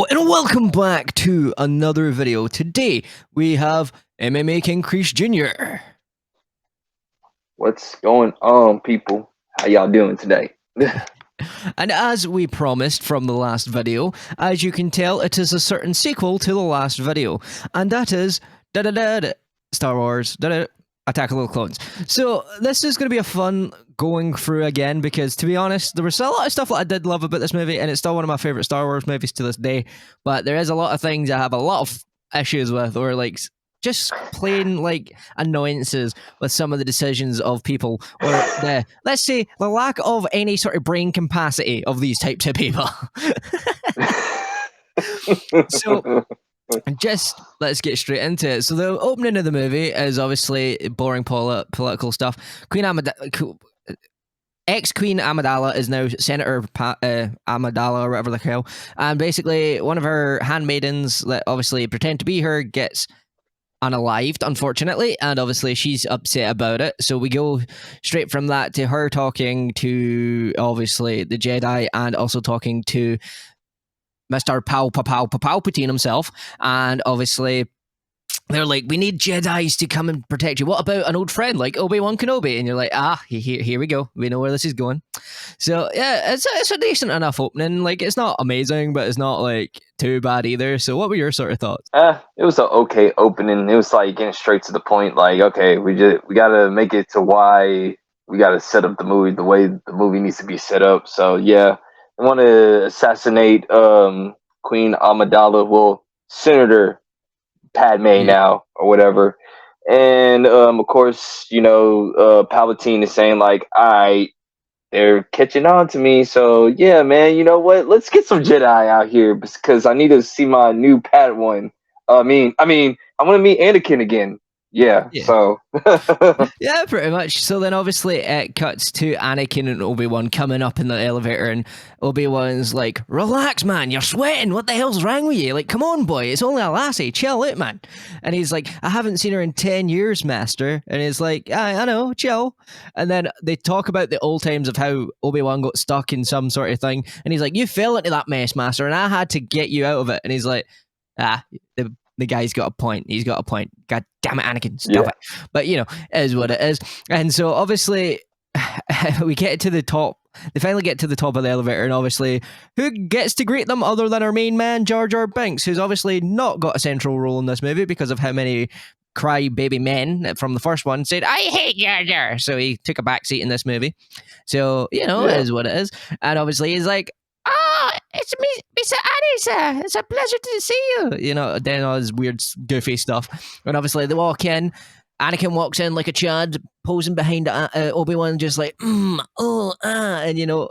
Hello and welcome back to another video. Today we have MMAKIngKREESEJR. What's going on, people? How y'all doing today? And as we promised from the last video, as you can tell, it is a certain sequel to the last video, and that is Star Wars Attack of the Clones. So this is going to be a fun going through again because, to be honest, there was a lot of stuff that I did love about this movie, and it's still one of my favorite Star Wars movies to this day. But there is a lot of things I have a lot of issues with, or like just plain like annoyances with some of the decisions of people, or the, let's say, the lack of any sort of brain capacity of these types of people. So just let's get straight into it. So the opening of the movie is obviously boring political stuff. Ex-Queen Amidala is now Senator Amidala or whatever the hell, and basically one of her handmaidens that obviously pretend to be her gets unalived, unfortunately, and obviously she's upset about it. So we go straight from that to her talking to obviously the Jedi and also talking to Mr. Palpatine himself, and obviously they're like, we need Jedis to come and protect you. What about an old friend like Obi-Wan Kenobi? And you're like, here we go. We know where this is going. So yeah, it's a decent enough opening. Like, it's not amazing, but it's not like too bad either. So what were your sort of thoughts? It was an okay opening. It was like getting straight to the point. Like, okay, we gotta make it to why we gotta set up the movie the way the movie needs to be set up. So yeah, I want to assassinate Queen Amidala, well, Senator Padme now or whatever. And of course, Palpatine is saying like, all right, they're catching on to me. So yeah, man, you know what? Let's get some Jedi out here because I need to see my new Padawan. I mean, I want to meet Anakin again. Yeah. So yeah, pretty much. So then obviously it cuts to Anakin and Obi-Wan coming up in the elevator, and Obi-Wan's like, relax, man, you're sweating. What the hell's wrong with you? Like, come on, boy, it's only a lassie. Chill out, man. And he's like, I haven't seen her in 10 years, master. And he's like, I know, chill. And then they talk about the old times of how Obi-Wan got stuck in some sort of thing. And he's like, you fell into that mess, master, and I had to get you out of it. And he's like, the guy's got a point. He's got a point. God damn it, Anakin, stop it. But, you know, it is what it is. And so, obviously, we get to the top. They finally get to the top of the elevator, and obviously, who gets to greet them other than our main man, Jar Jar Binks, who's obviously not got a central role in this movie because of how many crybaby men from the first one said, I hate Jar Jar. So he took a backseat in this movie. So, you know, it is what it is. And obviously, he's like, it's me, Mr. Annie, sir. It's a pleasure to see you. You know, then all this weird, goofy stuff. And obviously, they walk in. Anakin walks in like a chad, posing behind Obi-Wan, just like, and, you know,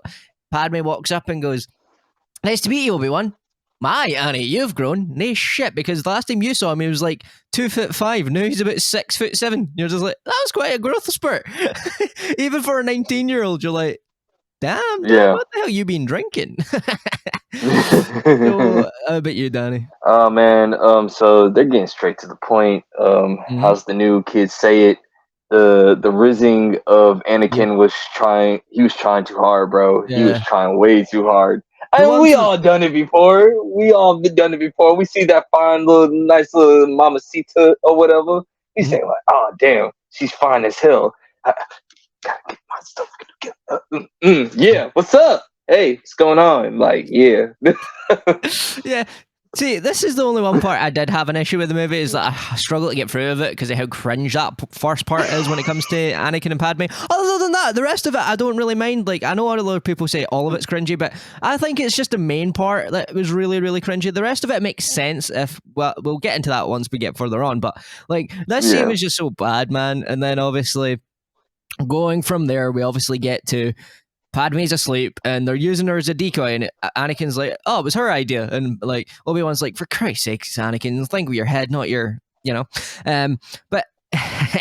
Padme walks up and goes, nice to meet you, Obi-Wan. My, Annie, you've grown. Nay shit, because the last time you saw him, he was like 2'5". Now he's about 6'7". You're just like, that was quite a growth spurt. Even for a 19-year-old, you're like, damn, Dad, what the hell you been drinking? So, how about you, Danny? Oh man, so they're getting straight to the point. How's the new kids say it? The rising of Anakin was trying too hard, bro. He was trying way too hard. I mean, we all done it before. We all done it before. We see that fine nice little mamacita or whatever. We say like, oh damn, she's fine as hell. Gotta get my stuff together. Yeah, what's up? Hey, what's going on? Like, yeah. Yeah. See, this is the only one part I did have an issue with the movie, is that I struggle to get through of it because of how cringe that first part is when it comes to Anakin and Padme. Other than that, the rest of it I don't really mind. Like, I know a lot of people say all of it's cringy, but I think it's just the main part that was really, really cringy. The rest of it makes sense well, we'll get into that once we get further on, but like, this scene was just so bad, man. And then obviously, going from there, we obviously get to Padme's asleep and they're using her as a decoy, and Anakin's like, oh, it was her idea. And like, Obi-Wan's like, for Christ's sake, Anakin, think with your head, not your, you know. But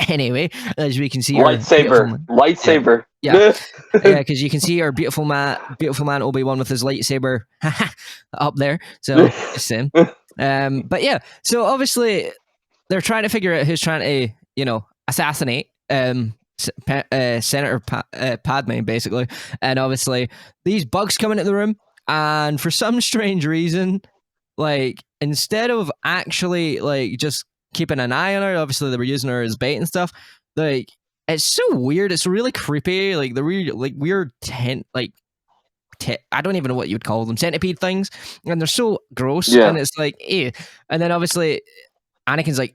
anyway, as we can see, lightsaber. Yeah, because you can see our beautiful man Obi-Wan with his lightsaber up there. So same. But yeah, so obviously they're trying to figure out who's trying to, you know, assassinate Senator Padme, basically. And obviously these bugs come into the room, and for some strange reason like instead of actually like just keeping an eye on her, obviously they were using her as bait and stuff. Like it's so weird. It's really creepy. Like the weird tent like. I don't even know what you would call them, centipede things, and they're so gross. Yeah. And it's like, ew. And then obviously Anakin's like,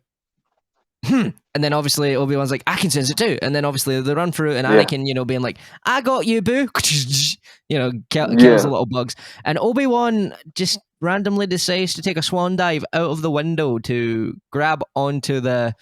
and then obviously Obi-Wan's like, I can sense it too. And then obviously they run through, and Anakin, being like, I got you, boo. Kills the little bugs. And Obi-Wan just randomly decides to take a swan dive out of the window to grab onto the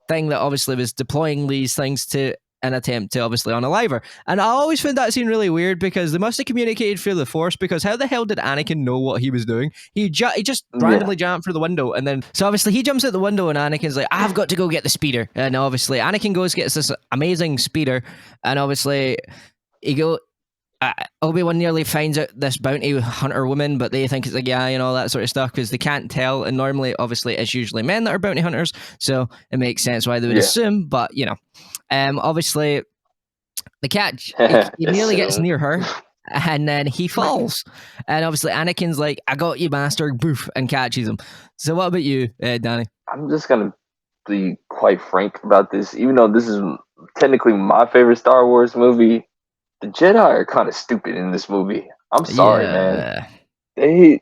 thing that obviously was deploying these things to an attempt to obviously unalive her. And I always found that scene really weird because they must have communicated through the Force, because how the hell did Anakin know what he was doing? He just randomly jumped through the window, and then so obviously he jumps out the window and Anakin's like, I've got to go get the speeder. And obviously Anakin gets this amazing speeder, and obviously Obi-Wan nearly finds out this bounty hunter woman, but they think it's like, that sort of stuff, because they can't tell. And normally, obviously, it's usually men that are bounty hunters, so it makes sense why they would assume. But obviously, the catch he nearly gets near her, and then he falls. And obviously, Anakin's like, "I got you, master!" Boof, and catches him. So, what about you, Danny? I'm just gonna be quite frank about this, even though this is technically my favorite Star Wars movie. The Jedi are kind of stupid in this movie. I'm sorry, man. They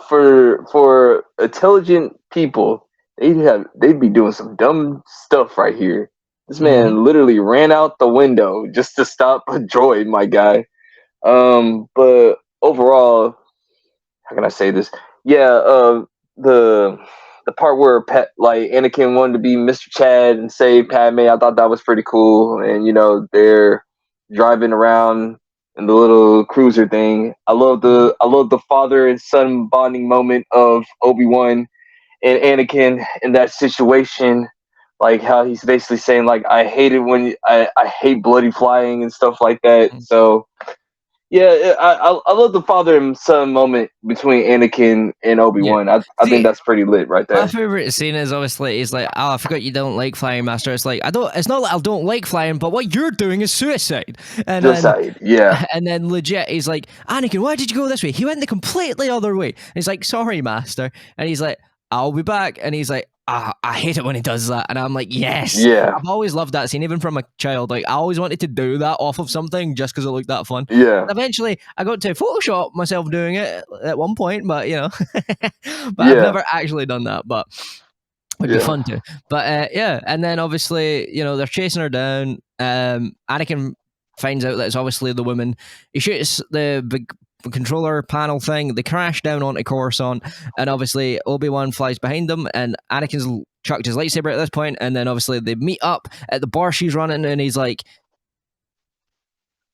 for intelligent people, they'd be doing some dumb stuff right here. This man literally ran out the window just to stop a droid, my guy. But overall, how can I say this? Yeah, the part where Anakin wanted to be Mr. Chad and save Padme, I thought that was pretty cool. And they're driving around in the little cruiser thing. I love the father and son bonding moment of Obi-Wan and Anakin in that situation. Like how he's basically saying, like, I hate it when I hate bloody flying and stuff like that. So yeah, I love the father and son moment between Anakin and Obi-Wan. I think that's pretty lit right there. My favorite scene is obviously he's like, "Oh, I forgot you don't like flying, master." It's like, it's not like I don't like flying, but what you're doing is suicide. And suicide, yeah. And then legit, he's like, "Anakin, why did you go this way?" He went the completely other way. And he's like, "Sorry, master." And he's like, "I'll be back." And he's like, I hate it when he does that. And I'm like, yes. Yeah. I've always loved that scene, even from a child. Like, I always wanted to do that off of something just because it looked that fun. Yeah. And eventually, I got to Photoshop myself doing it at one point, but, but I've never actually done that, but it would be fun to. But, and then obviously, they're chasing her down. Anakin finds out that it's obviously the woman. He shoots the big controller panel thing. They crash down onto Coruscant, and obviously Obi-Wan flies behind them, and Anakin's chucked his lightsaber at this point, and then obviously they meet up at the bar she's running, and he's like,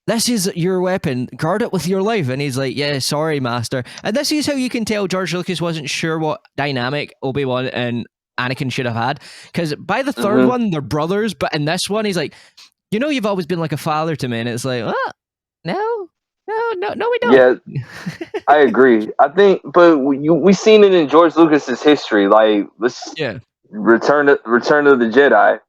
"This is your weapon, guard it with your life." And he's like, "Yeah, sorry, master." And this is how you can tell George Lucas wasn't sure what dynamic Obi-Wan and Anakin should have had, because by the third one they're brothers, but in this one he's like, "You've always been like a father to me," and it's like, "What? No, we don't." Yeah, I agree. I think, but we seen it in George Lucas's history. Like, let's Return of the Jedi.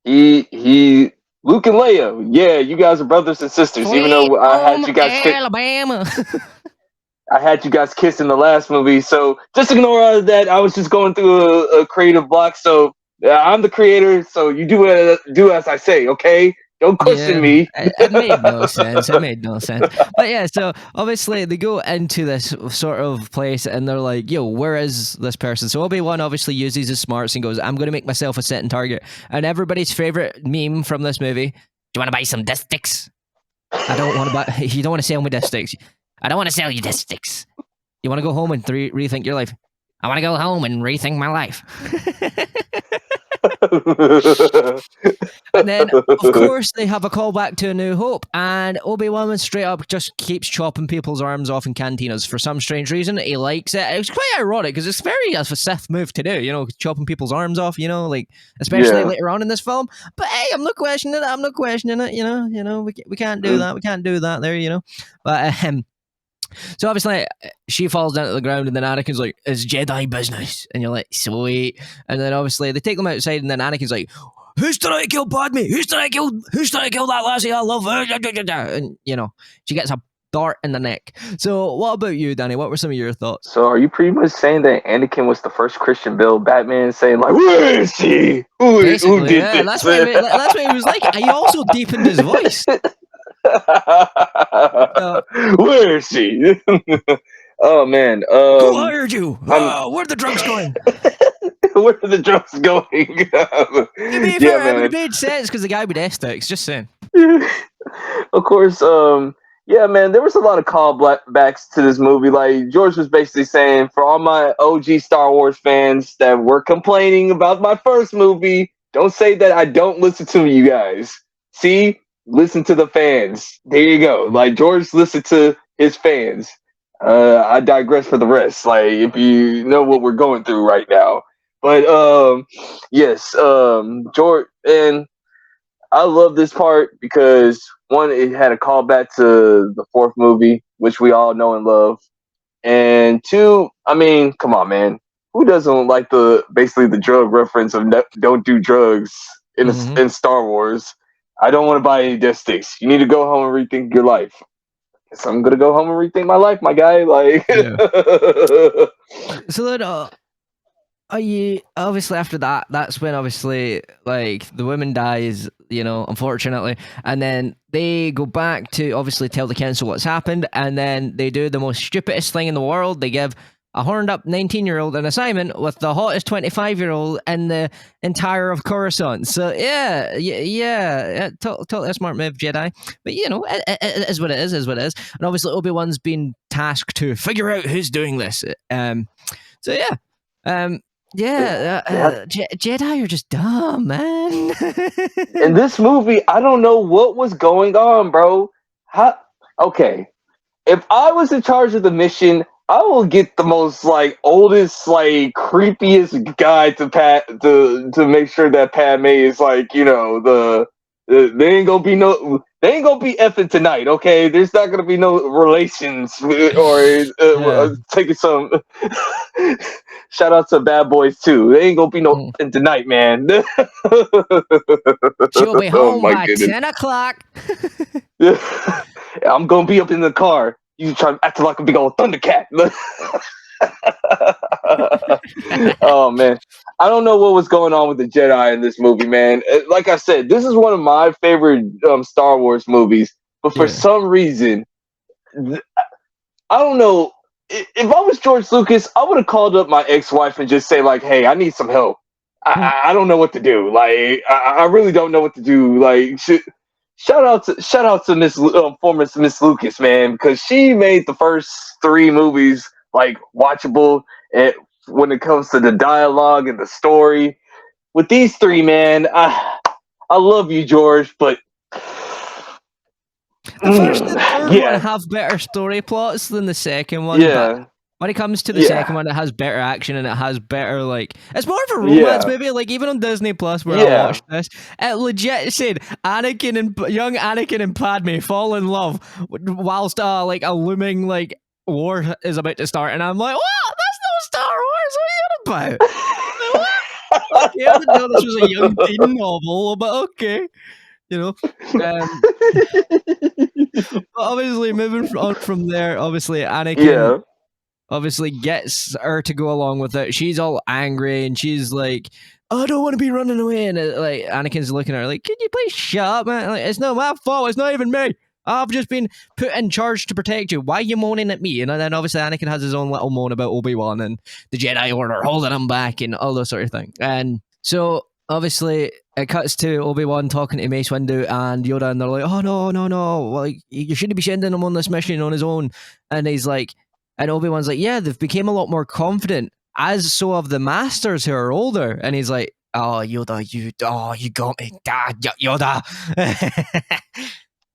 He Luke and Leia. Yeah, you guys are brothers and sisters. Sweet even though I had you guys Alabama. I had you guys kiss in the last movie. So just ignore all of that. I was just going through a creative block. So I'm the creator. So you do as I say. Okay. Don't question me. It made no sense. But yeah, so obviously they go into this sort of place and they're like, "Yo, where is this person?" So Obi-Wan obviously uses his smarts and goes, "I'm going to make myself a set and target." And everybody's favorite meme from this movie: "Do you want to buy some disc sticks?" I don't want to buy. You don't want to sell me disc sticks. I don't want to sell you disc sticks. You want to go home and rethink your life? I want to go home and rethink my life. And then, of course, they have a callback to A New Hope, and Obi-Wan straight up just keeps chopping people's arms off in cantinas for some strange reason. He likes it. It was quite ironic because it's very a Sith move to do, chopping people's arms off, like especially later on in this film. But hey, I'm not questioning it. We can't do that. We can't do that there. But so obviously she falls down to the ground, and then Anakin's like, "It's Jedi business," and you're like, "Sweet." And then obviously they take them outside, and then Anakin's like, "Who's trying to kill Padme? Who's trying to kill that lassie I love?" And she gets a dart in the neck. So what about you, Danny? What were some of your thoughts? So are you pretty much saying that Anakin was the first Christian Bale Batman, saying like, "Where is he? Who Basically, did yeah, this?" that's what he was like. He also deepened his voice. So, Where is he? Oh man, who hired you? I'm. Where are the drugs going? Where are the drugs going? To be Yeah, fair, it would have man. made sense because the guy with S-Tex, just saying. Of course, yeah, man, there was a lot of callbacks to this movie. Like, George was basically saying, for all my OG Star Wars fans that were complaining about my first movie, don't say that I don't listen to you guys. See? Listen to the fans. There you go. Like, George listened to his fans. I digress for the rest. Like, if you know what we're going through right now. But, yes, George, and I love this part because one, it had a callback to the fourth movie, which we all know and love, and two, I mean, come on, man, who doesn't like the basically the drug reference of don't do drugs in Star Wars? I don't want to buy any death sticks. You need to go home and rethink your life. Guess I'm gonna go home and rethink my life, my guy. Like, Yeah. So then, obviously after that, that's when obviously like the woman dies, you know, unfortunately, and then they go back to obviously tell the council what's happened, and then they do the most stupidest thing in the world. They give a horned up 19-year-old an assignment with the hottest 25-year-old in the entire of Coruscant. So totally a smart move, Jedi. But you know, it is what it is what it is. And obviously Obi-Wan's been tasked to figure out who's doing this. So yeah. Jedi are just dumb, man. in this movie, I don't know what was going on, bro. Okay, if I was in charge of the mission, I will get the most like oldest, like creepiest guy to make sure that Padme is like, you know, they ain't gonna be effing tonight, okay? There's not gonna be no relations or taking some. Shout out to Bad Boys too. They ain't gonna be no effing tonight, man. She'll be home by goodness. 10 o'clock. I'm gonna be up in the car. You try to act like a big old Thundercat. Oh man, I don't know what was going on with the Jedi in this movie, man. Like I said, this is one of my favorite Star Wars movies, but for some reason, I don't know. If I was George Lucas, I would have called up my ex-wife and just say like, "Hey, I need some help. I don't know what to do. Like, I really don't know what to do. Like, shout out to Miss former Miss Lucas, man, because she made the first three movies like watchable. And when it comes to the dialogue and the story, with these three, man, I love you, George, but the first and third one have better story plots than the second one. Yeah. But when it comes to the second one, it has better action and it has better, like, it's more of a romance movie. Like, even on Disney Plus, where I watched this, it legit said young Anakin and Padme fall in love whilst like a looming like war is about to start, and I'm like, what? That's no Star Wars. What are you on about? Okay, I didn't know this was a young teen novel, but okay. You know, but obviously moving on from there, obviously Anakin obviously gets her to go along with it. She's all angry and she's like, I don't want to be running away. And like Anakin's looking at her like, can you please shut up, man? Like, it's not my fault. It's not even me. I've just been put in charge to protect you. Why are you moaning at me? And then obviously Anakin has his own little moan about Obi-Wan and the Jedi Order holding him back and all those sort of thing. And so obviously it cuts to Obi-Wan talking to Mace Windu and Yoda, and they're like, oh no, like you shouldn't be sending him on this mission on his own. And he's like, and Obi-Wan's like, yeah, they've become a lot more confident, as so have the masters who are older. And he's like, oh Yoda, you got me, Yoda.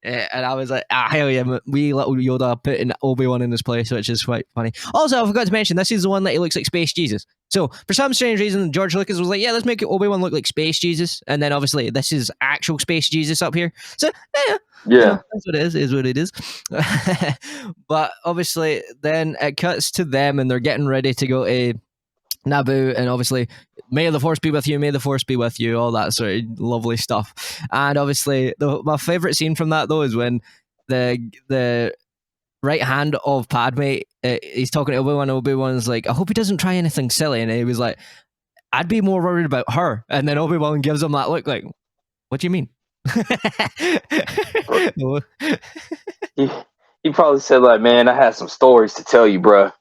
And I was like, hell yeah, wee little Yoda putting Obi-Wan in his place, which is quite funny. Also, I forgot to mention, this is the one that he looks like Space Jesus. So, for some strange reason, George Lucas was like, yeah, let's make Obi-Wan look like Space Jesus. And then, obviously, this is actual Space Jesus up here. So, yeah. You know, that's what it is what it is. But, obviously, then it cuts to them, and they're getting ready to go to Naboo, and obviously, may the force be with you, may the force be with you, all that sort of lovely stuff. And obviously, my favorite scene from that though is when the right hand of Padme, he's talking to Obi-Wan. Obi-Wan's like, I hope he doesn't try anything silly. And he was like, I'd be more worried about her. And then Obi-Wan gives him that look like, what do you mean? He probably said like, man, I had some stories to tell you, bruh.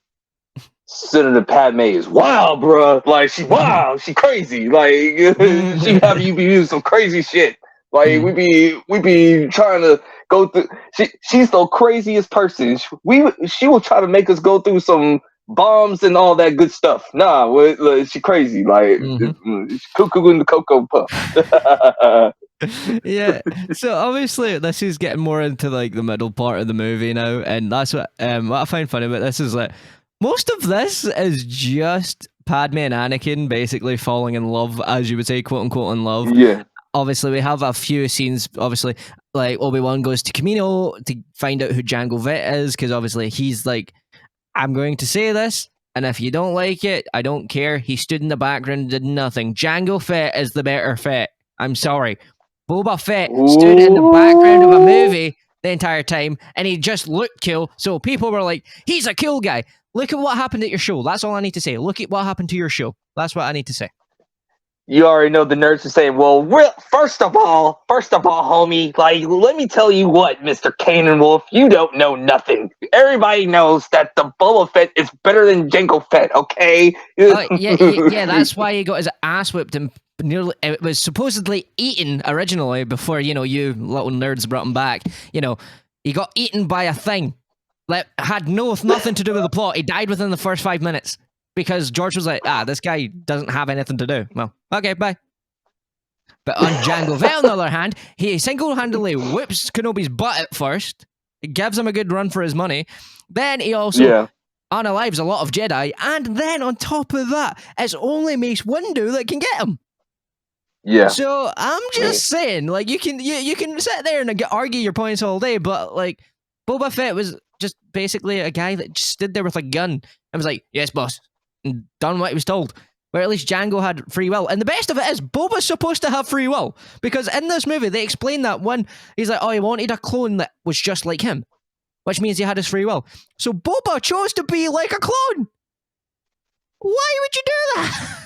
Senator Padme is wild, bruh. Like, she wild. She crazy. Like, she have you be doing some crazy shit. Like, we be trying to go through. She's the craziest person. She will try to make us go through some bombs and all that good stuff. Nah, she crazy. Like, cuckoo in the Cocoa Puff. Yeah, so obviously this is getting more into like the middle part of the movie now, and that's what I find funny about this is that most of this is just Padme and Anakin basically falling in love, as you would say, quote unquote, in love. Yeah. Obviously, we have a few scenes. Obviously, like Obi-Wan goes to Camino to find out who Jango Fett is, because obviously he's like, I'm going to say this, and if you don't like it, I don't care. He stood in the background and did nothing. Jango Fett is the better Fett. I'm sorry. Boba Fett stood in the background of a movie the entire time, and he just looked cool. So people were like, he's a cool guy. Look at what happened at your show. That's all I need to say. Look at what happened to your show. That's what I need to say. You already know the nerds are saying, well, first of all, homie, like, let me tell you what, Mr. Kanan Wolf, you don't know nothing. Everybody knows that the Boba Fett is better than Jango Fett, okay? Yeah, that's why he got his ass whipped and nearly, it was supposedly eaten originally before, you little nerds brought him back. He got eaten by a thing that had nothing to do with the plot. He died within the first 5 minutes. Because George was like, this guy doesn't have anything to do. Well, okay, bye. But on Jango Fett, on the other hand, he single-handedly whips Kenobi's butt at first. He gives him a good run for his money. Then he also unalives a lot of Jedi. And then on top of that, it's only Mace Windu that can get him. Yeah. So I'm just saying, like, you can sit there and argue your points all day, but like, Boba Fett was just basically a guy that just stood there with a gun and was like, yes, boss. And done what he was told. Where at least Jango had free will. And the best of it is, Boba's supposed to have free will. Because in this movie, they explain that when he's like, he wanted a clone that was just like him. Which means he had his free will. So Boba chose to be like a clone. Why would you do that?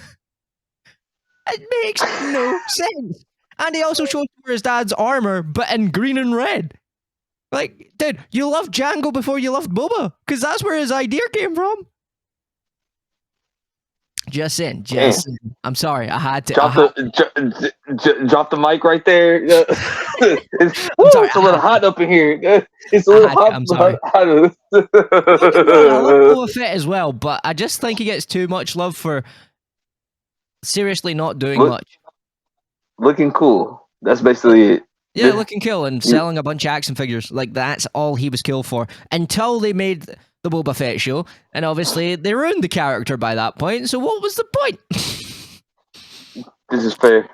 It makes no sense. And he also chose to wear his dad's armor, but in green and red. Like, dude, you loved Jango before you loved Boba. Because that's where his idea came from. Just saying. I'm sorry, I had to. Drop the mic right there. It's a little hot up in here. It's a little hot. I'm sorry. I love Boba Fett as well, but I just think he gets too much love for seriously not doing much. Looking cool. That's basically it. Yeah, looking cool and selling a bunch of action figures. Like, that's all he was cool for. Until they made the Boba Fett show, and obviously they ruined the character by that point, so what was the point? This is fair.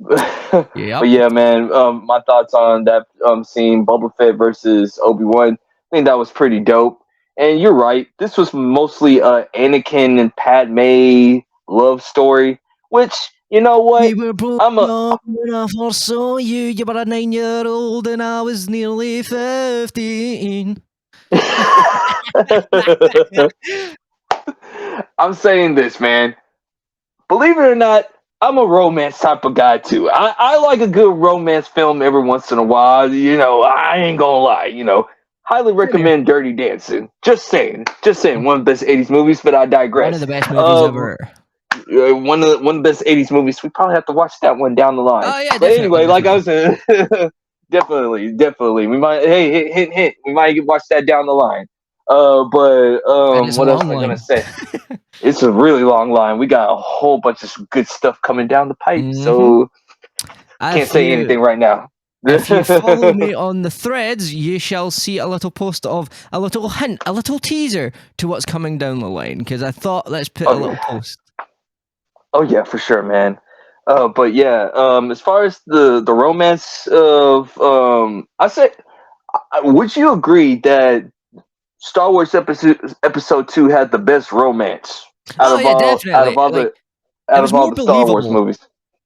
Yep. But yeah, man, my thoughts on that scene, Boba Fett versus Obi-Wan, I think that was pretty dope. And you're right, this was mostly Anakin and Padme love story, which, you know what? We were broke when I first saw you. You were a 9-year-old and I was nearly 15. I'm saying this, man. Believe it or not, I'm a romance type of guy too. I like a good romance film every once in a while. I ain't gonna lie. Highly recommend Dirty Dancing. Just saying. One of the best 80s movies, but I digress. One of the best movies ever. One of the best 80s movies. We probably have to watch that one down the line. Oh yeah, but anyway, like I was saying, definitely. We might hint. We might watch that down the line. What else am I gonna say? It's a really long line. We got a whole bunch of good stuff coming down the pipe, so can't say anything right now. If you follow me on the threads, you shall see a little post of a little hint, a little teaser to what's coming down the line. Because I thought, let's put a little post. Oh yeah, for sure, man. But yeah, as far as the romance of, I said, would you agree that Star Wars episode 2 had the best romance out of all the Star Wars movies?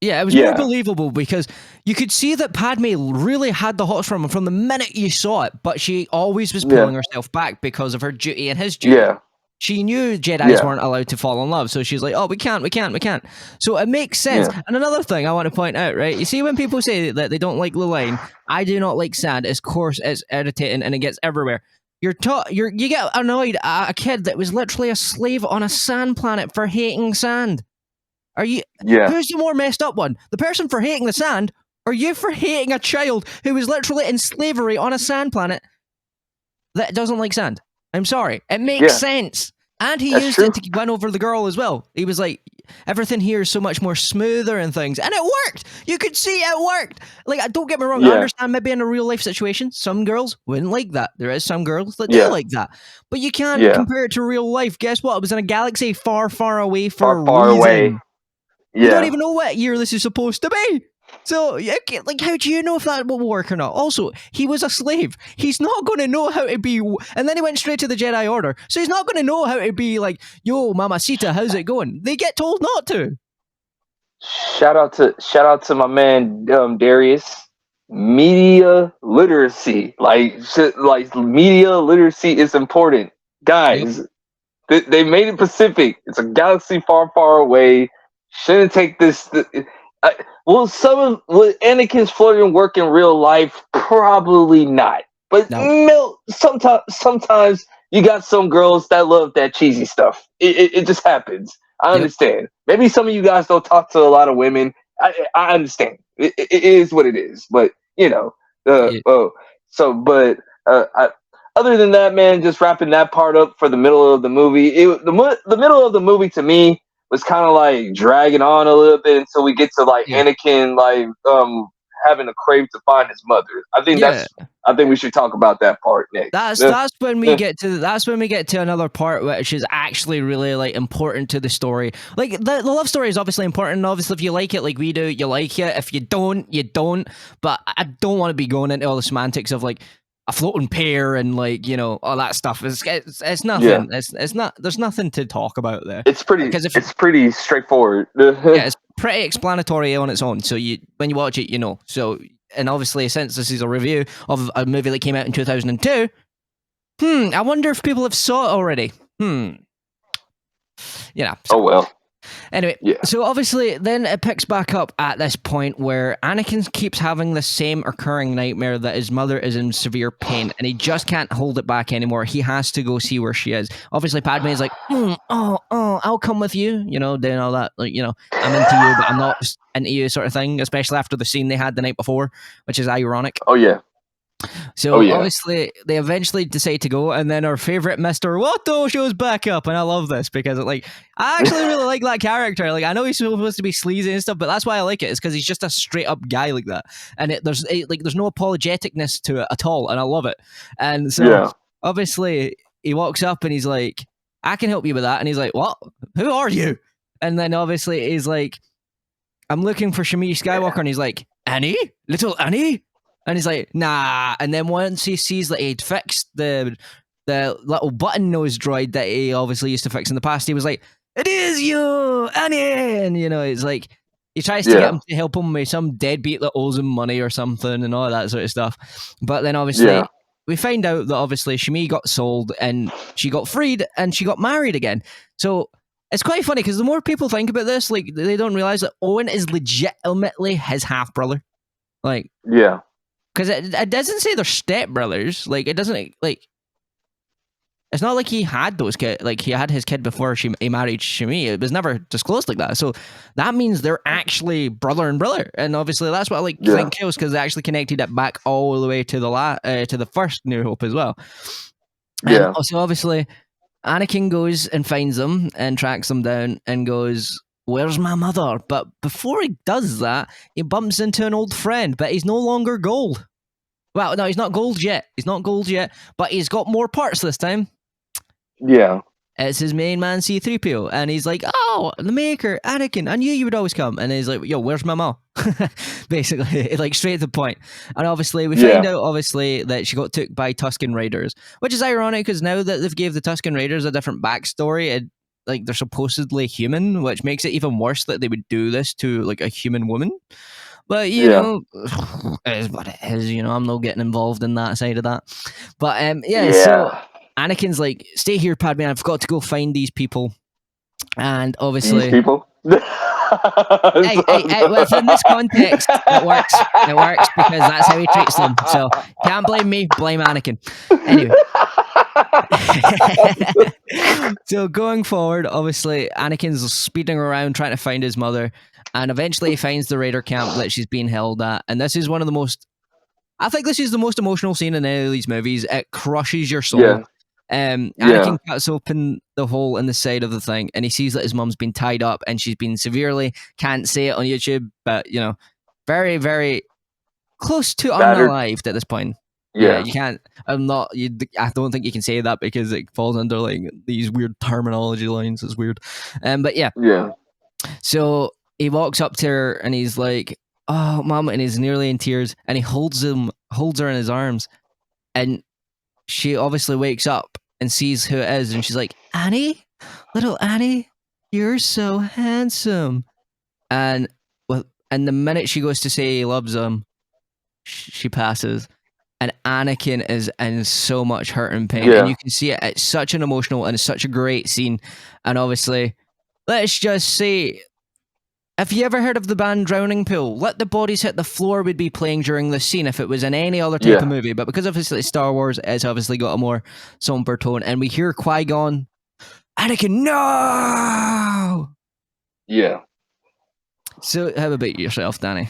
Yeah, it was more believable because you could see that Padme really had the hots for him from the minute you saw it, but she always was pulling herself back because of her duty and his duty. Yeah. She knew Jedis weren't allowed to fall in love, so she's like, oh, we can't. So it makes sense. Yeah. And another thing I want to point out, right? You see when people say that they don't like the line, I do not like sand, of course it's irritating and it gets everywhere. You get annoyed at a kid that was literally a slave on a sand planet for hating sand. Are you? Yeah. Who's the more messed up one? The person for hating the sand, or you for hating a child who was literally in slavery on a sand planet that doesn't like sand? I'm sorry. It makes sense. And he used it to win over the girl as well. He was like, everything here is so much more smoother and things. And it worked. You could see it worked. Like, don't get me wrong. I understand maybe in a real life situation, some girls wouldn't like that. There is some girls that do like that. But you can't compare it to real life. Guess what? It was in a galaxy far, far away for a reason. Away. You don't even know what year this is supposed to be. So, like, how do you know if that will work or not? Also, he was a slave. He's not going to know how to be... And then he went straight to the Jedi Order. So he's not going to know how to be like, yo, Mamacita, how's it going? They get told not to. Shout out to my man, Darius. Media literacy. Like media literacy is important. Guys, they made it Pacific. It's a galaxy far, far away. Shouldn't take this... will Anakin's flirting work in real life? Probably not. But sometimes you got some girls that love that cheesy stuff. It just happens. I understand. Maybe some of you guys don't talk to a lot of women. I understand. It is what it is. But other than that, man, just wrapping that part up for the middle of the movie. The middle of the movie to me was kind of like dragging on a little bit until we get to like Anakin having a crave to find his mother. I think we should talk about that part next. That's when we get to another part which is actually really like important to the story. Like the love story is obviously important. Obviously, if you like it like we do, you like it. If you don't, you don't. But I don't want to be going into all the semantics of like a floating pair and like, you know, all that stuff. It's nothing. It's not. There's nothing to talk about there. It's pretty straightforward. It's pretty explanatory on its own. So when you watch it, you know. So, and obviously, since this is a review of a movie that came out in 2002, I wonder if people have saw it already. You know. Oh well. Anyway, so obviously then it picks back up at this point where Anakin keeps having the same recurring nightmare that his mother is in severe pain and he just can't hold it back anymore. He has to go see where she is. Obviously Padme is like, I'll come with you, you know, doing all that, like, you know, I'm into you, but I'm not into you sort of thing, especially after the scene they had the night before, which is ironic. Oh, yeah. So obviously they eventually decide to go, and then our favorite Mr. Watto shows back up, and I love this because I actually really like that character. Like I know he's supposed to be sleazy and stuff, but that's why I like it. Is because he's just a straight up guy like that, and there's no apologeticness to it at all, and I love it. And so obviously he walks up and he's like, "I can help you with that," and he's like, "What? Who are you?" And then obviously he's like, "I'm looking for Shmi Skywalker," and he's like, "Annie, little Annie." And he's like, nah. And then once he sees that he'd fixed the little button nose droid that he obviously used to fix in the past, he was like, "It is you, Annie!" And, you know, it's like, he tries to get him to help him with some deadbeat that owes him money or something and all that sort of stuff. But then obviously, we find out that obviously Shmi got sold and she got freed and she got married again. So it's quite funny because the more people think about this, like, they don't realize that Owen is legitimately his half-brother. Like, because it doesn't say they're stepbrothers. Like, it doesn't, like, it's not like he had those kids. Like, he had his kid before he married Shmi. It was never disclosed like that. So that means they're actually brother and brother. And obviously, that's what I think kills, because they actually connected it back all the way to the first New Hope as well. And also, obviously, Anakin goes and finds them and tracks them down and goes, "Where's my mother?" But before he does that, he bumps into an old friend, but he's no longer gold. Well, no, he's not gold yet. But he's got more parts this time. Yeah. It's his main man, C-3PO. And he's like, "Oh, the Maker, Anakin, I knew you would always come." And he's like, "Yo, where's my mom?" Basically, like, straight to the point. And obviously, we find out, obviously, that she got took by Tusken Raiders, which is ironic, because now that they've gave the Tusken Raiders a different backstory, like they're supposedly human, which makes it even worse that they would do this to like a human woman. But you know, it is what it is. You know, I'm not getting involved in that side of that. But yeah. So Anakin's like, "Stay here, Padme. I've got to go find these people." And obviously, these people. well, in this context, it works. It works because that's how he treats them. So can't blame me. Blame Anakin. Anyway. So going forward, obviously, Anakin's speeding around trying to find his mother, and eventually he finds the Raider camp that she's being held at. And this is one of the most, I think this is the most emotional scene in any of these movies. It crushes your soul. Yeah. Anakin cuts open the hole in the side of the thing, and he sees that his mum's been tied up and she's been severely, can't say it on YouTube, but you know, very, very close to unalived at this point. Yeah, you can't. I don't think you can say that because it falls under like these weird terminology lines. It's weird. But yeah. Yeah. So he walks up to her and he's like, "Oh, mom," and he's nearly in tears, and he holds her in his arms, and she obviously wakes up and sees who it is, and she's like, "Annie, little Annie, you're so handsome." And the minute she goes to say he loves him, she passes. And Anakin is in so much hurt and pain. And you can see it. It's such an emotional and it's such a great scene. And obviously, let's just say, if you ever heard of the band Drowning Pool, Let the Bodies Hit the Floor would be playing during this scene if it was in any other type of movie. But because obviously it's Star Wars, it's obviously got a more somber tone. And we hear Qui-Gon, "Anakin, no!" Yeah. So how about yourself, Danny?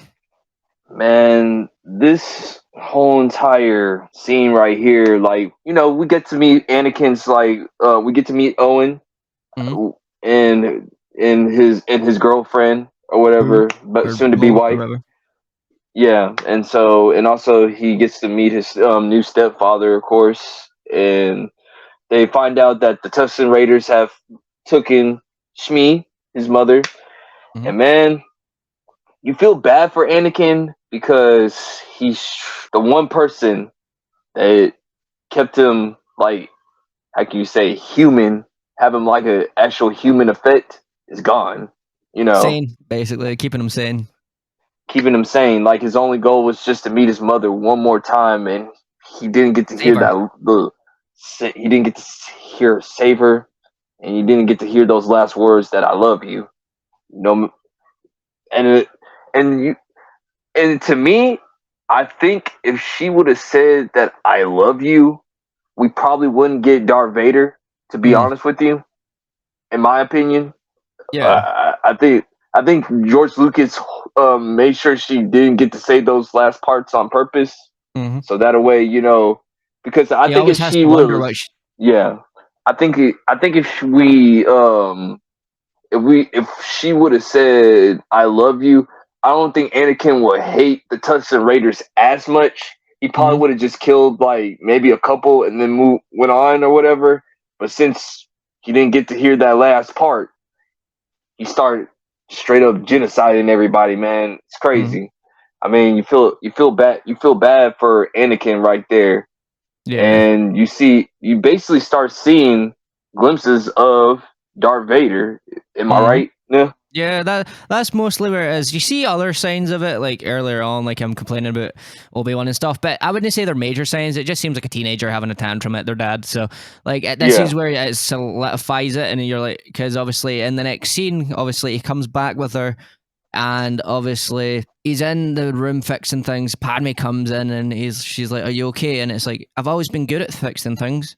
Man, this whole entire scene right here, like, you know, we get to meet Anakin's, like, we get to meet Owen, and his girlfriend or whatever, but soon to be wife. Yeah, and also he gets to meet his new stepfather, of course, and they find out that the Tusken Raiders have taken Shmi, his mother, and man, you feel bad for Anakin because he's the one person that kept him, like, how can you say, human, have him like an actual human effect is gone. You know, sane, basically keeping him sane. Keeping him sane. Like, his only goal was just to meet his mother one more time, and he didn't get to hear that. He didn't get to hear save her, and he didn't get to hear those last words that "I love you." You know, and to me, I think if she would have said that "I love you," we probably wouldn't get Darth Vader. To be honest with you, in my opinion, I think George Lucas made sure she didn't get to say those last parts on purpose, so that way, you know, because I think if she was, I think if she would have said "I love you," I don't think Anakin would hate the Tusken Raiders as much. He probably would have just killed like maybe a couple and then went on or whatever. But since he didn't get to hear that last part, he started straight up genociding everybody. Man, it's crazy. I mean, you feel bad for Anakin right there, and you basically start seeing glimpses of Darth Vader. Am I right? Yeah, that's mostly where it is. You see other signs of it, like earlier on, like I'm complaining about Obi-Wan and stuff, but I wouldn't say they're major signs. It just seems like a teenager having a tantrum at their dad. So, like, this is where it solidifies it, and you're like, because obviously in the next scene, obviously he comes back with her, and obviously he's in the room fixing things. Padme comes in, and she's like, "Are you okay?" And it's like, "I've always been good at fixing things."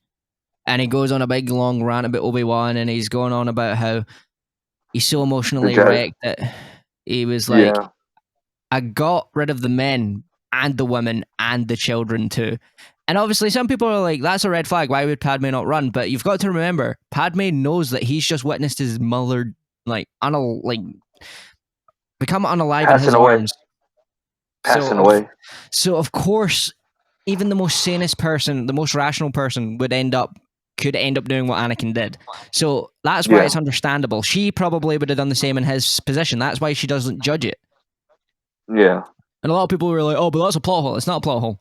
And he goes on a big long rant about Obi-Wan, and he's going on about how he's so emotionally wrecked that he was like, "I got rid of the men and the women and the children too." And obviously some people are like, that's a red flag. Why would Padme not run? But you've got to remember, Padme knows that he's just witnessed his mother become unalive in his arms. Passing away. So of course, even the most sanest person, the most rational person could end up doing what Anakin did. So that's why it's understandable. She probably would have done the same in his position. That's why she doesn't judge it. Yeah. And a lot of people were like, "Oh, but that's a plot hole." It's not a plot hole.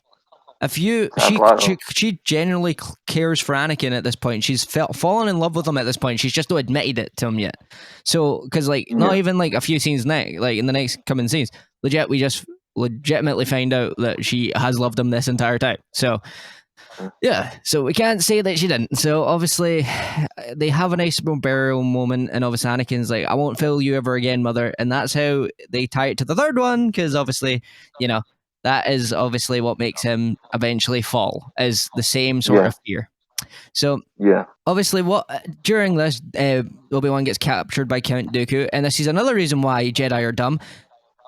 She genuinely cares for Anakin at this point. She's fallen in love with him at this point. She's just not admitted it to him yet. So, because like not even like a few scenes next, like in the next coming scenes, we just legitimately find out that she has loved him this entire time. So, yeah, so we can't say that she didn't. So obviously, they have a nice burial moment, and obviously Anakin's like, "I won't fail you ever again, mother," and that's how they tie it to the third one, because obviously, that is obviously what makes him eventually fall, is the same sort of fear. So obviously, during this, Obi-Wan gets captured by Count Dooku, and this is another reason why Jedi are dumb.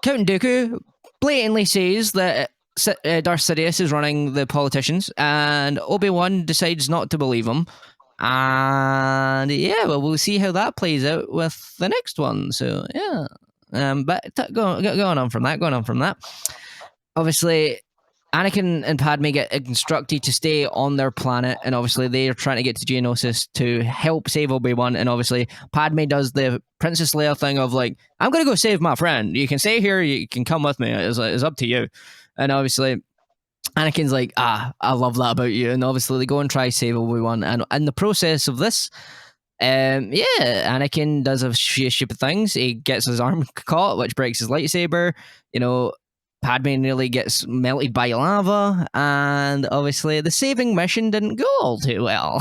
Count Dooku blatantly says that Darth Sidious is running the politicians, and Obi-Wan decides not to believe him. And we'll see how that plays out with the next one. So but going on from that, obviously Anakin and Padme get instructed to stay on their planet, and obviously they are trying to get to Geonosis to help save Obi-Wan, and obviously Padme does the Princess Leia thing of like, I'm going to go save my friend. You can stay here, you can come with me. It's up to you. And obviously Anakin's like, I love that about you. And obviously they go and try save Obi-Wan, and in the process of this, Anakin does a few stupid things. He gets his arm caught, which breaks his lightsaber. Padme nearly gets melted by lava, and obviously the saving mission didn't go all too well.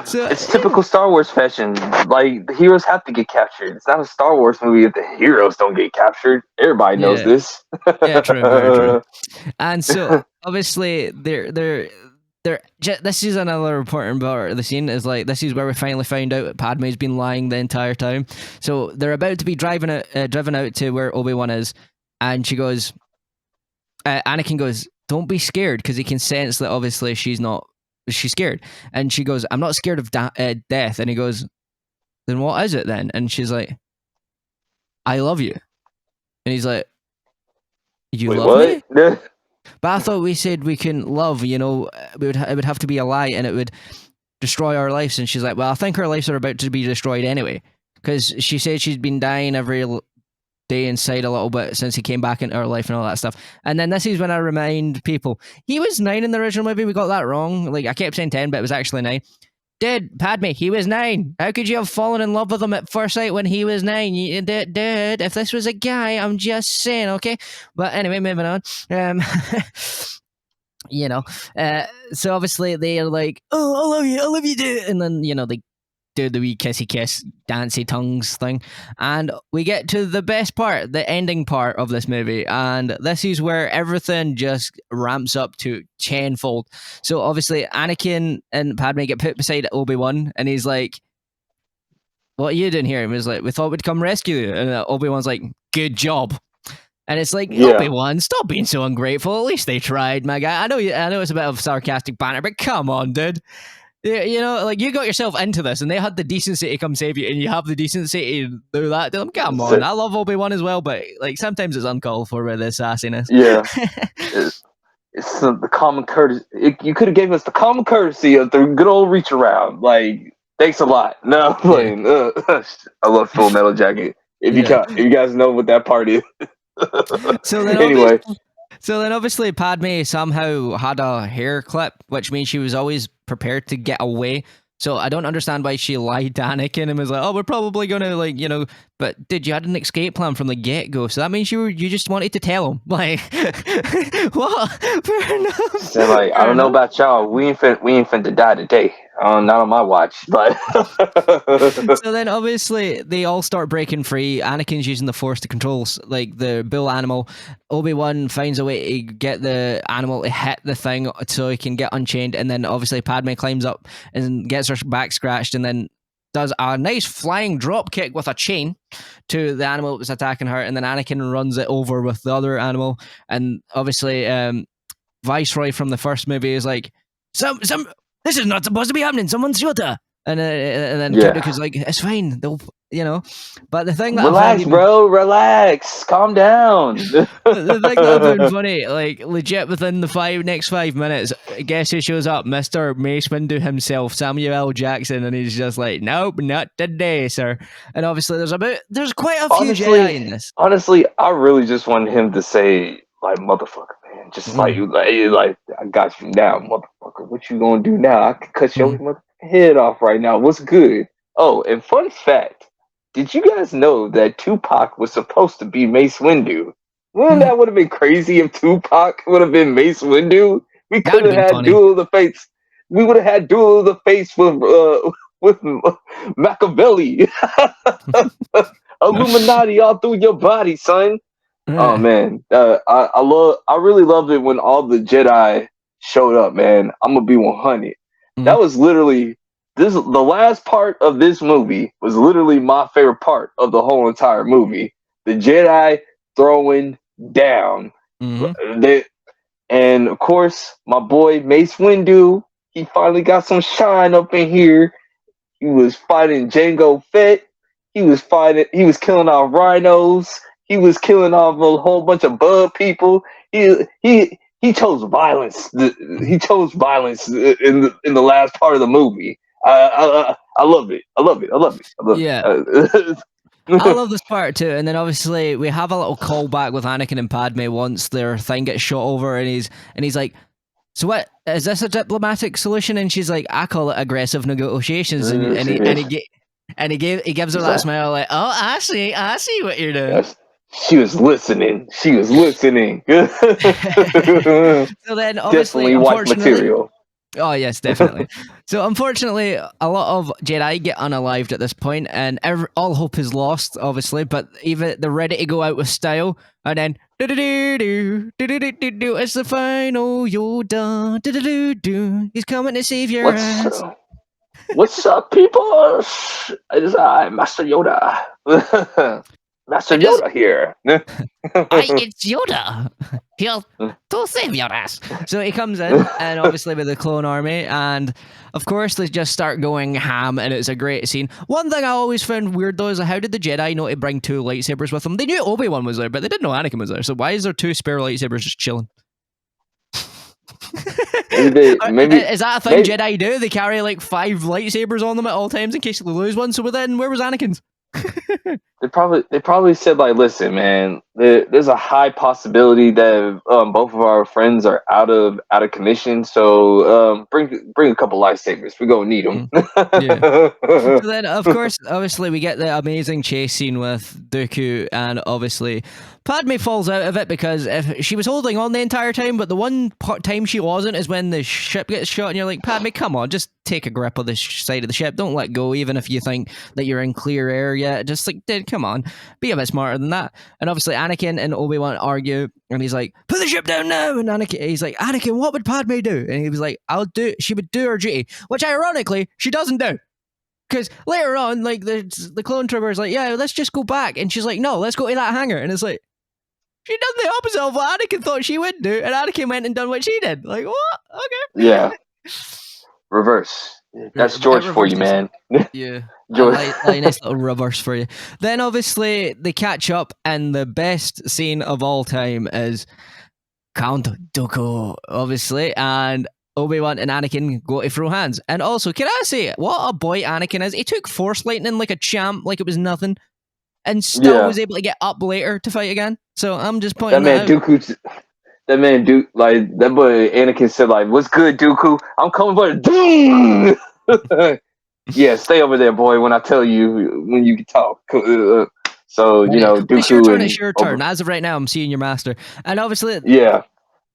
So it's typical Star Wars fashion. Like, the heroes have to get captured. It's not a Star Wars movie if the heroes don't get captured. Everybody knows this. Yeah, true, very true. And so obviously this is another important part of the scene, is like, this is where we finally find out Padme's been lying the entire time. So they're about to be driven out to where Obi-Wan is, and she goes, Anakin goes, "Don't be scared," because he can sense that obviously she's scared. And she goes, "I'm not scared of death." And he goes, "Then what is it then?" And she's like, "I love you." And he's like, "You love me?" But I thought we said we can love, it would have to be a lie, and it would destroy our lives. And she's like, "Well, I think our lives are about to be destroyed anyway." Because she said she's been dying every day inside a little bit since he came back into her life and all that stuff. And then this is when I remind people, he was 9 in the original movie. We got that wrong. Like, I kept saying 10, but it was actually 9. Padme, he was 9. How could you have fallen in love with him at first sight when he was 9? If this was a guy, I'm just saying, okay? But anyway, moving on. So obviously they are like, "Oh, I love you, dude." And then, they do the wee kissy kiss, dancey tongues thing. And we get to the best part, the ending part of this movie. And this is where everything just ramps up to tenfold. So obviously Anakin and Padme get put beside Obi-Wan, and he's like, "What are you doing here?" And he's like, "We thought we'd come rescue you." And Obi-Wan's like, "Good job." And it's like, Obi-Wan, stop being so ungrateful. At least they tried, my guy. I know it's a bit of sarcastic banter, but come on, dude. Like, you got yourself into this, and they had the decency to come save you, and you have the decency to do that to them. Come on, I love Obi-Wan as well, but like, sometimes it's uncalled for with the sassiness. Yeah, it's the common courtesy. You could have gave us the common courtesy of the good old reach around. Like, thanks a lot. No, I love Full Metal Jacket. If you guys know what that part is. So then obviously Padme somehow had a hair clip, which means she was always prepared to get away. So I don't understand why she lied to Anakin and was like, "Oh, we're probably gonna but you had an escape plan from the get-go, so that means you just wanted to tell him." Like, what? Fair enough. They're like, "I don't know about y'all, we ain't finna die today. Not on my watch." But so then obviously they all start breaking free. Anakin's using the Force to control the bull animal. Obi-Wan finds a way to get the animal to hit the thing so he can get unchained, and then obviously Padme climbs up and gets her back scratched, and then does a nice flying drop kick with a chain to the animal that was attacking her, and then Anakin runs it over with the other animal. And obviously Viceroy from the first movie is like, some "This is not supposed to be happening, someone's Yoda." And then Count Dooku's like, "It's fine, they'll." But the thing that relax, calm down. The thing that I found funny, like, legit within the next 5 minutes, guess who shows up? Mr. Mace Windu himself, Samuel L. Jackson, and he's just like, "Nope, not today, sir." And obviously there's quite a few Jedi in this. Honestly, I really just wanted him to say, like, "Motherfucker, man." just like I got you now, motherfucker. What you gonna do now? I can cut your head off right now. What's good? Oh, and fun fact: did you guys know that Tupac was supposed to be Mace Windu? Wouldn't that would have been crazy if Tupac would have been Mace Windu? We could have had funny. Duel of the Fates. We would have had Duel of the Fates with Machiavelli. Illuminati all through your body, son. Oh man, I really loved it when all the Jedi showed up. Man, I'm gonna be 100. That was literally the last part of this movie was literally my favorite part of the whole entire movie. The Jedi throwing down. And of course, my boy Mace Windu, he finally got some shine up in here. He was fighting Jango Fett. He was killing our rhinos. He was killing off a whole bunch of bug people. He chose violence. He chose violence in the last part of the movie. I love it. I love it. I love it. Yeah. I love this part too, and then obviously we have a little callback with Anakin and Padme once their thing gets shot over, and he's like, "So what is this a diplomatic solution?" And she's like, "I call it aggressive negotiations." And he gives her that smile like, "Oh, I see what you're doing." Yes. She was listening. So then obviously, definitely wife material. Oh yes, definitely. So unfortunately, a lot of Jedi get unalived at this point, and all hope is lost, obviously. But even they're ready to go out with style, and then it's the final Yoda. He's coming to save your ass. What's up, people? It is I, Master Yoda. Master Yoda here. It's Yoda. Here to save your ass. So he comes in, and obviously with the clone army, and of course they just start going ham, and it's a great scene. One thing I always found weird though is how did the Jedi know to bring 2 lightsabers with them? They knew Obi-Wan was there, but they didn't know Anakin was there. So why is there 2 spare lightsabers just chilling? Maybe is that a thing Jedi do? They carry like 5 lightsabers on them at all times in case they lose one. So then where was Anakin's? They probably said like, listen, man, there's a high possibility that both of our friends are out of commission, so bring a couple lightsabers. We're gonna need them. Yeah. So then, of course, obviously, we get the amazing chase scene with Dooku, and obviously, Padme falls out of it because if she was holding on the entire time, but the one time she wasn't is when the ship gets shot, and you're like, Padme, come on, just take a grip of the side of the ship. Don't let go, even if you think that you're in clear air yet. Just like, dude, come on, be a bit smarter than that. And obviously, Anakin and Obi-Wan argue, and he's like, put the ship down now. And he's like, Anakin, what would Padme do? And he was like, she would do her duty, which ironically, she doesn't do. Because later on, like, the clone trooper is like, yeah, let's just go back. And she's like, no, let's go to that hangar. And it's like, she done the opposite of what Anakin thought she would do, and Anakin went and done what she did. Like, what? Okay. Yeah. Reverse. That's George for you, man. Yeah. George. A nice little reverse for you. Then, obviously, they catch up, and the best scene of all time is Count Dooku, obviously, and Obi-Wan and Anakin go to throw hands. And also, can I say, what a boy Anakin is? He took Force Lightning like a champ, like it was nothing, and still was able to get up later to fight again. So I'm just pointing that out. That man Duke, like that boy Anakin said, like, "What's good, Dooku? I'm coming for it." Yeah, stay over there, boy. When I tell you, when you can talk. So you know, Dooku. It's your turn. It's your turn. As of right now, I'm seeing your master, and obviously,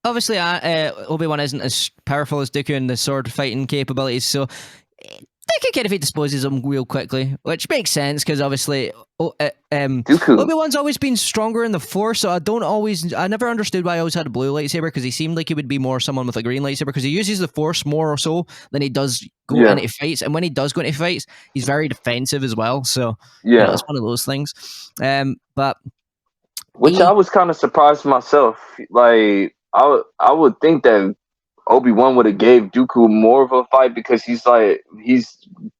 obviously, Obi-Wan isn't as powerful as Dooku in the sword fighting capabilities, so they can kind of disposes him real quickly, which makes sense because obviously Obi-Wan's always been stronger in the Force, so I never understood why I always had a blue lightsaber, because he seemed like he would be more someone with a green lightsaber, because he uses the Force more or so than he does go into fights, and when he does go into fights, he's very defensive as well, so it's one of those things. But I was kind of surprised myself. Like I would think that Obi-Wan would have gave Dooku more of a fight, because he's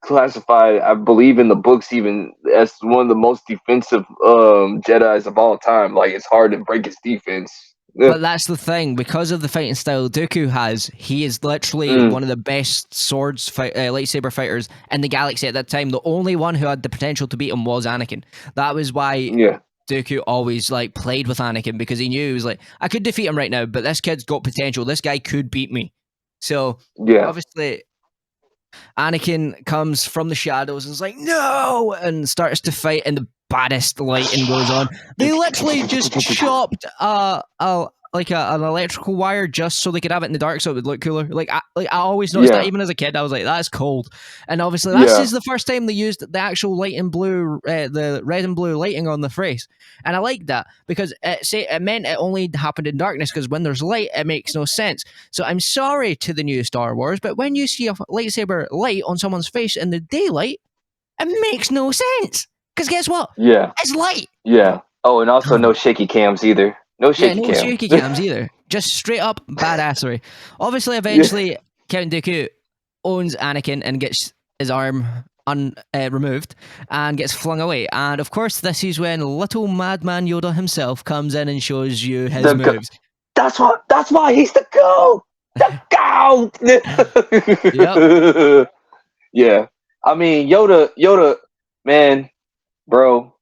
classified, I believe, in the books even as one of the most defensive Jedis of all time. Like, it's hard to break his defense. But that's the thing, because of the fighting style Dooku has, he is literally one of the best lightsaber fighters in the galaxy at that time. The only one who had the potential to beat him was Anakin. That was why Dooku always like played with Anakin because he knew he was like, I could defeat him right now, but this kid's got potential. This guy could beat me. So Yeah. obviously Anakin comes from the shadows and is like, no, and starts to fight, and the baddest lighting goes on. They literally just chopped an electrical wire just so they could have it in the dark so it would look cooler. Like I always noticed that even as a kid. I was like, that's cold. And obviously this is the first time they used the actual light and blue, the red and blue lighting on the face. And I like that because it meant it only happened in darkness, because when there's light, it makes no sense. So I'm sorry to the new Star Wars, but when you see a lightsaber light on someone's face in the daylight, it makes no sense. Because guess what? Yeah. It's light. Yeah. Oh, and also no shaky cams either. No shaky cams either. Just straight up badassery. Obviously, eventually, Count Dooku owns Anakin and gets his arm removed and gets flung away. And of course, this is when little madman Yoda himself comes in and shows you his moves. That's why he's the GOAT. The GOAT. Yep. Yeah. I mean, Yoda, man, bro,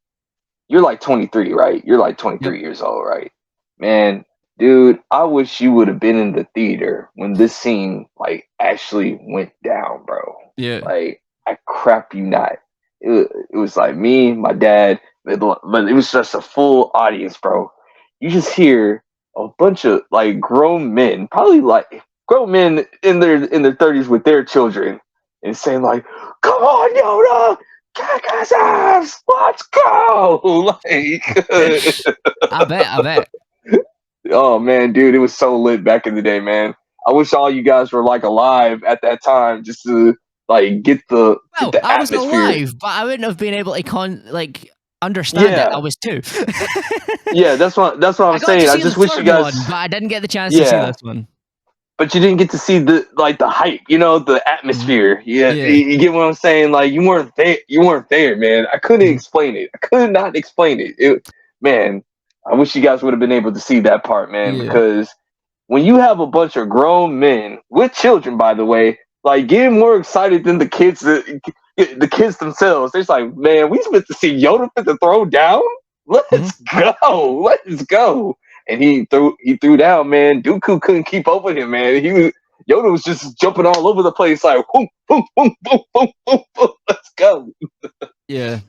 you're like 23, right? You're like 23 years old, right? Man, dude, I wish you would have been in the theater when this scene like actually went down, bro. Yeah. Like, I crap you not. It was like me, my dad, but it was just a full audience, bro. You just hear a bunch of like grown men, probably like grown men in their 30s with their children, and saying like, "Come on, Yoda, kick his ass, let's go!" Like, I bet. Oh man, dude, it was so lit back in the day, man. I wish all you guys were like alive at that time just to like get the atmosphere. I was alive, but I wouldn't have been able to understand it. I was too. Yeah, that's what I'm saying. I just wish you guys. But I didn't get the chance to see this one. But you didn't get to see the hype, the atmosphere. You get what I'm saying? Like, you weren't there, man. I couldn't explain it. I could not explain it. Man, I wish you guys would have been able to see that part, man, because when you have a bunch of grown men with children, by the way, like, getting more excited than the kids themselves. It's like, man, we supposed to see Yoda fit the throw down. Let's go. And he threw down, man. Dooku couldn't keep up with him, man. Yoda was just jumping all over the place, like, boom, boom, boom, boom, boom, boom, boom. Let's go. Yeah.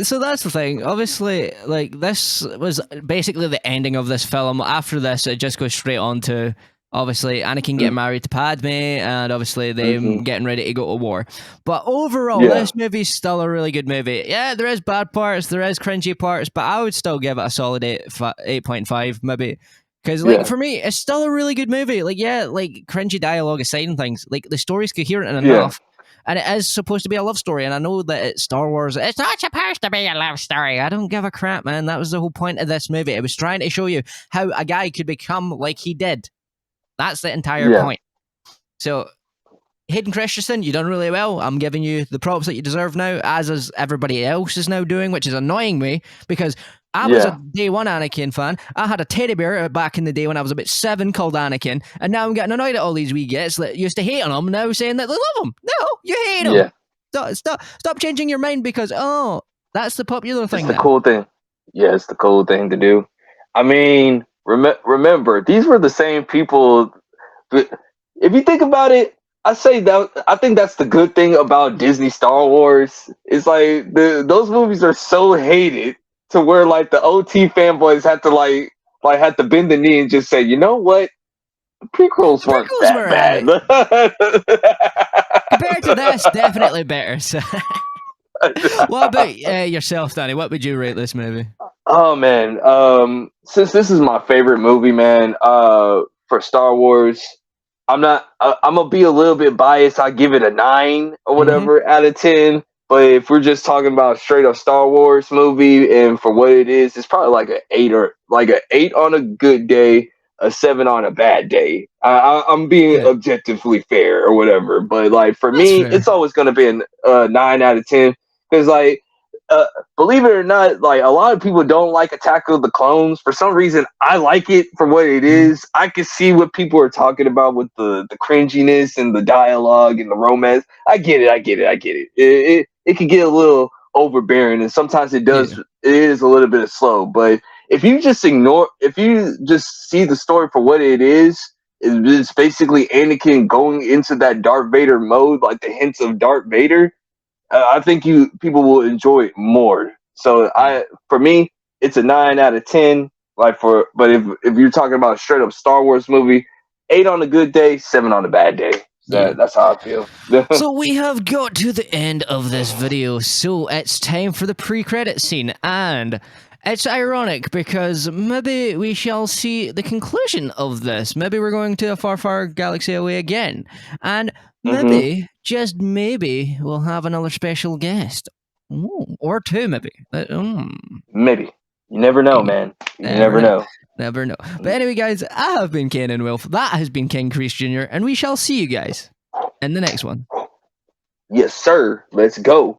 So that's the thing. Obviously, like, this was basically the ending of this film. After this, it just goes straight on to, obviously, Anakin getting married to Padme, and obviously them getting ready to go to war. But overall, this movie's still a really good movie. Yeah, there is bad parts, there is cringy parts, but I would still give it a solid 8.5, maybe. Because, for me, it's still a really good movie. Like, cringy dialogue aside and things, like, the story's coherent enough. And it is supposed to be a love story, and I know that it's Star Wars. It's not supposed to be a love story. I don't give a crap, man. That was the whole point of this movie. It was trying to show you how a guy could become like he did. That's the entire point. So, Hayden Christensen, you done really well. I'm giving you the props that you deserve now, as is everybody else is now doing, which is annoying me, because I was a day one Anakin fan. I had a teddy bear back in the day when I was about 7 called Anakin, and now I'm getting annoyed at all these wee gits that used to hate on him, now saying that they love him. No, you hate him. Stop changing your mind because, that's the popular thing. It's the cool thing. Yeah, it's the cool thing to do. I mean, remember, these were the same people. If you think about it, I think that's the good thing about Disney Star Wars. It's like those movies are so hated to where like the OT fanboys had to bend the knee and just say, you know what, the prequels weren't that bad. Compared to this, definitely better. So. What about yourself, Danny? What would you rate this movie? Oh man, since this is my favorite movie, man, for Star Wars, I'm gonna be a little bit biased. I give it a 9 or whatever out of 10. But if we're just talking about straight up Star Wars movie and for what it is, it's probably like an 8 or like an 8 on a good day, a 7 on a bad day. I'm being objectively fair or whatever. But like for me, it's always gonna be a 9 out of 10 because like. Believe it or not, like a lot of people don't like Attack of the Clones. For some reason, I like it for what it is. I can see what people are talking about with the cringiness and the dialogue and the romance. I get it. It can get a little overbearing, and sometimes it does. Yeah. It is a little bit of slow, but if you just see the story for what it is, it's basically Anakin going into that Darth Vader mode, like the hints of Darth Vader. I think people will enjoy it more. So for me, it's a 9 out of 10. But if you're talking about a straight up Star Wars movie, 8 on a good day, 7 on a bad day. That's how I feel. So we have got to the end of this video, so it's time for the pre-credit scene, and it's ironic because maybe we shall see the conclusion of this. Maybe we're going to a far, far galaxy away again, and maybe, just maybe, we'll have another special guest. Ooh, or two, maybe. Maybe. You never know, man. You never know. Never know. But anyway, guys, I have been Ken and Wilf. That has been King Kreese Jr., and we shall see you guys in the next one. Yes, sir. Let's go.